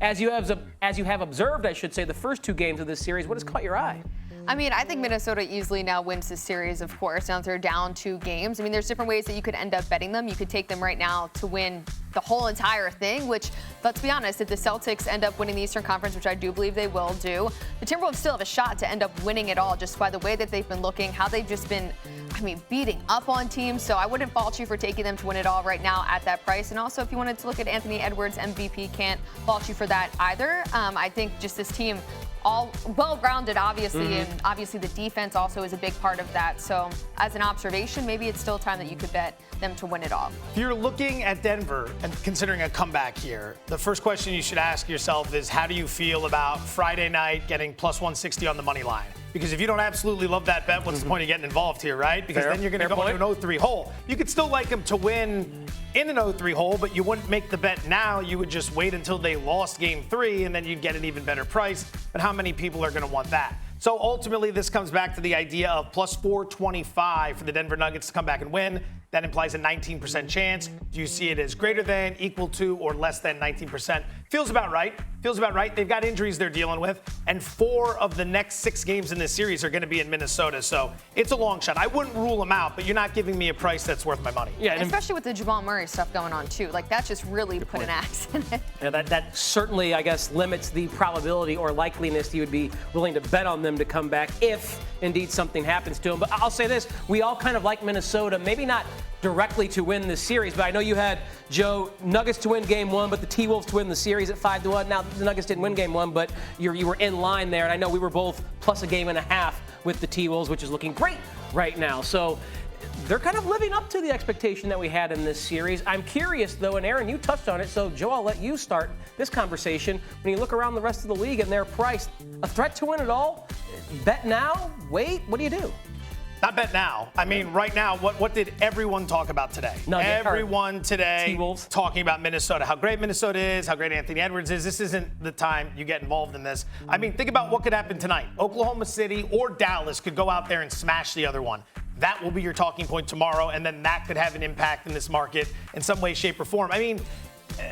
as you have observed, I should say, the first two games of this series, what has caught your eye? I mean, I think Minnesota easily now wins this series, of course. Now they're down 2 games. I mean, there's different ways that you could end up betting them. You could take them right now to win the whole entire thing, which, let's be honest, if the Celtics end up winning the Eastern Conference, which I do believe they will do, the Timberwolves still have a shot to end up winning it all just by the way that they've been looking, how they've just been, beating up on teams. So I wouldn't fault you for taking them to win it all right now at that price. And also, if you wanted to look at Anthony Edwards, MVP, can't fault you for that either. I think just this team, all well-rounded, obviously, and obviously the defense also is a big part of that. So as an observation, maybe it's still time that you could bet them to win it all. If you're looking at Denver and considering a comeback here, the first question you should ask yourself is, how do you feel about Friday night getting plus 160 on the money line? Because if you don't absolutely love that bet, what's the point of getting involved here, right? Because then you're going to go into an 0-3 hole. You could still like them to win in an 0-3 hole, but you wouldn't make the bet now. You would just wait until they lost game 3, and then you'd get an even better price. But how many people are going to want that? So ultimately, this comes back to the idea of plus 425 for the Denver Nuggets to come back and win. That implies a 19% chance. Do you see it as greater than, equal to, or less than 19%? Feels about right. Feels about right. They've got injuries they're dealing with, and 4 of the next 6 games in this series are going to be in Minnesota. So it's a long shot. I wouldn't rule them out, but you're not giving me a price that's worth my money. Yeah, and especially with the Jamal Murray stuff going on too. Like, that just really put an axe in it. Yeah, that certainly, I guess, limits the probability or likeliness you would be willing to bet on them to come back if indeed something happens to them. But I'll say this, we all kind of like Minnesota, maybe not directly to win this series, but I know you had, Joe, Nuggets to win game 1, but the T-Wolves to win the series at 5-1. Now, the Nuggets didn't win game 1, but you were in line there, and I know we were both plus a game and a half with the T-Wolves, which is looking great right now. So they're kind of living up to the expectation that we had in this series. I'm curious, though, and Erin, you touched on it, so Joe, I'll let you start this conversation. When you look around the rest of the league and they're priced, a threat to win it all, bet now, wait, what do you do? Not bet now. I mean, right now, what did everyone talk about today? Everyone today T-Wolves talking about Minnesota, how great Minnesota is, how great Anthony Edwards is. This isn't the time you get involved in this. I mean, think about what could happen tonight. Oklahoma City or Dallas could go out there and smash the other one. That will be your talking point tomorrow, and then that could have an impact in this market in some way, shape, or form. I mean,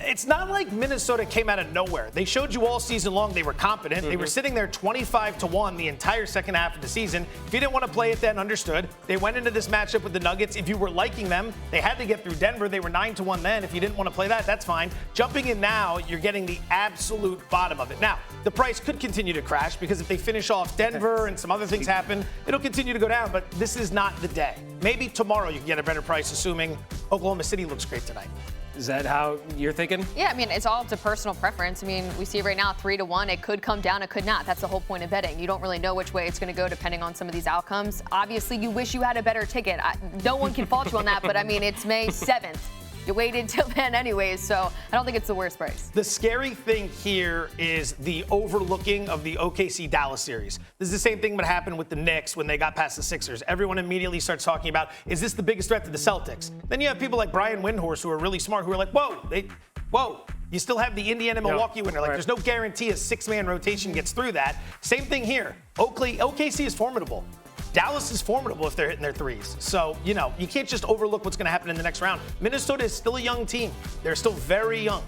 it's not like Minnesota came out of nowhere. They showed you all season long they were competent. They were sitting there 25-1 the entire second half of the season. If you didn't want to play it then, understood. They went into this matchup with the Nuggets. If you were liking them, they had to get through Denver. They were 9-1 then. If you didn't want to play that, that's fine. Jumping in now, you're getting the absolute bottom of it. Now, the price could continue to crash because if they finish off Denver and some other things happen, it'll continue to go down. But this is not the day. Maybe tomorrow you can get a better price, assuming Oklahoma City looks great tonight. Is that how you're thinking? Yeah, I mean, it's all up to personal preference. I mean, we see right now 3-1. It could come down, it could not. That's the whole point of betting. You don't really know which way it's going to go depending on some of these outcomes. Obviously, you wish you had a better ticket. No one can fault you on that, but I mean, it's May 7th. You waited till then anyways, so I don't think it's the worst price. The scary thing here is the overlooking of the OKC-Dallas series. This is the same thing that happened with the Knicks when they got past the Sixers. Everyone immediately starts talking about, is this the biggest threat to the Celtics? Then you have people like Brian Windhorst who are really smart, who are like, whoa, you still have the Indiana-Milwaukee winner. Like, there's no guarantee a 6-man rotation gets through that. Same thing here. OKC is formidable. Dallas is formidable if they're hitting their threes. So, you can't just overlook what's going to happen in the next round. Minnesota is still a young team. They're still very young.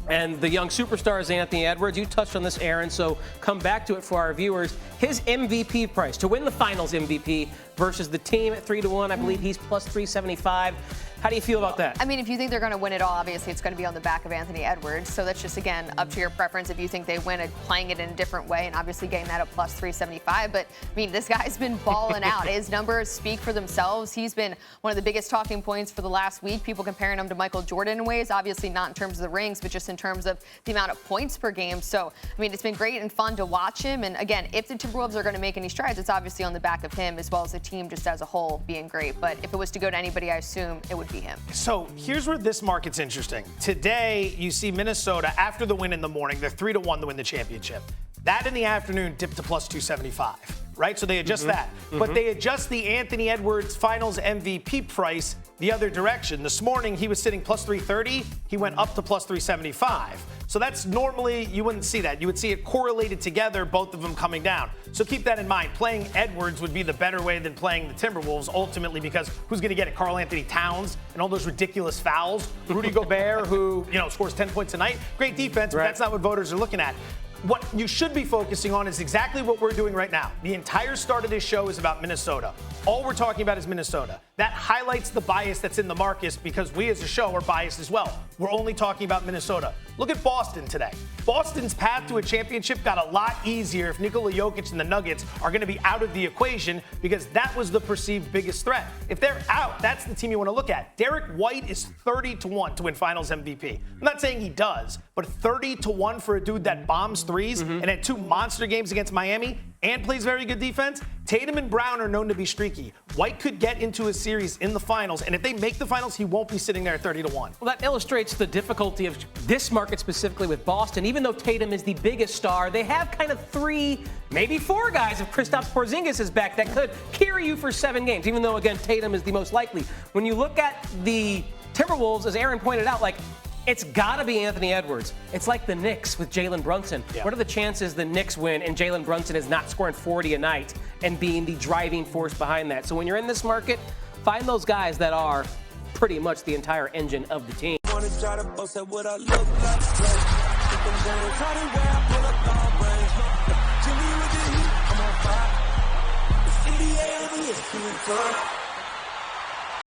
And the young superstar is Anthony Edwards. You touched on this, Erin, so come back to it for our viewers. His MVP price to win the finals MVP versus the team at 3-1. I believe he's plus 375. How do you feel about that? I mean, if you think they're going to win it all, obviously it's going to be on the back of Anthony Edwards. So that's just, again, up to your preference if you think they win it, playing it in a different way, and obviously getting that at plus 375. But, I mean, this guy's been balling out. His numbers speak for themselves. He's been one of the biggest talking points for the last week. People comparing him to Michael Jordan in ways, obviously not in terms of the rings, but just in terms of the amount of points per game. So, I mean, it's been great and fun to watch him. And, again, if the Timberwolves are going to make any strides, it's obviously on the back of him as well as the team just as a whole being great. But if it was to go to anybody, I assume it would be him. So here's where this market's interesting. Today, you see Minnesota, after the win in the morning, they're 3-1 to win the championship. That in the afternoon dipped to plus 275, right? So they adjust that. But they adjust the Anthony Edwards Finals MVP price the other direction. This morning, he was sitting plus 330. He went up to plus 375. So that's normally, you wouldn't see that. You would see it correlated together, both of them coming down. So keep that in mind. Playing Edwards would be the better way than playing the Timberwolves, ultimately, because who's going to get it? Karl Anthony Towns and all those ridiculous fouls. Rudy Gobert, who, scores 10 points a night. Great defense, but that's not what voters are looking at. What you should be focusing on is exactly what we're doing right now. The entire start of this show is about Minnesota. All we're talking about is Minnesota. That highlights the bias that's in the market because we as a show are biased as well. We're only talking about Minnesota. Look at Boston today. Boston's path to a championship got a lot easier if Nikola Jokic and the Nuggets are going to be out of the equation because that was the perceived biggest threat. If they're out, that's the team you want to look at. Derek White is 30-1 to win Finals MVP. I'm not saying he does, but 30-1 for a dude that bombs threes and had 2 monster games against Miami and plays very good defense. Tatum and Brown are known to be streaky. White could get into a series in the finals, and if they make the finals, he won't be sitting there at 30-1. Well, that illustrates the difficulty of this market specifically with Boston. Even though Tatum is the biggest star, they have kind of 3, maybe 4 guys if Kristaps Porzingis is back that could carry you for 7 games, even though, again, Tatum is the most likely. When you look at the Timberwolves, as Erin pointed out, it's got to be Anthony Edwards. It's like the Knicks with Jalen Brunson. Yeah. What are the chances the Knicks win and Jalen Brunson is not scoring 40 a night and being the driving force behind that? So when you're in this market, find those guys that are pretty much the entire engine of the team. I'm on fire.